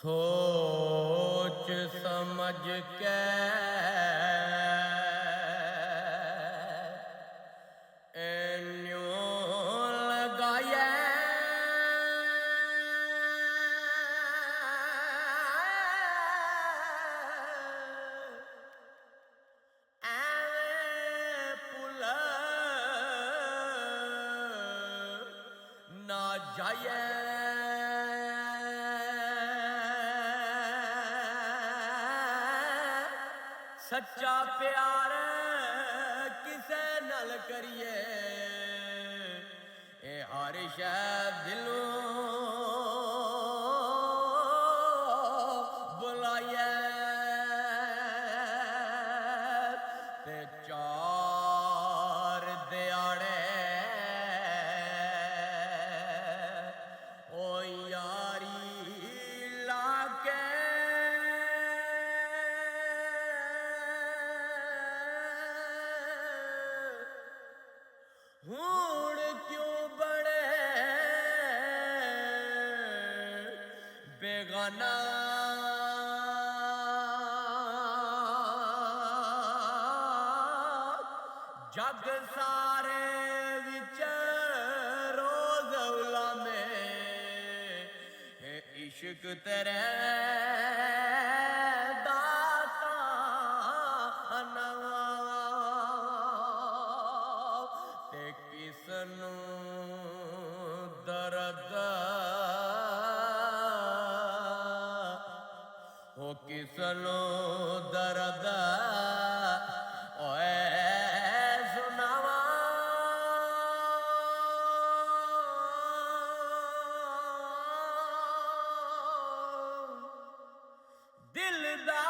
सोच समझ के एन्यों लगाया पुल ना जाए सच्चा प्यार किसे नल करिए ए हर शह दिलों बुलाए ते चार दिहाड़े ओ यारी लाके हुण क्यों बड़े बेगाना जग सारे विच रोज उला में इश्क तेरे दाता नवा ते किसनू दर्द हो किसनू दर्द ओए सुनावा दिल दा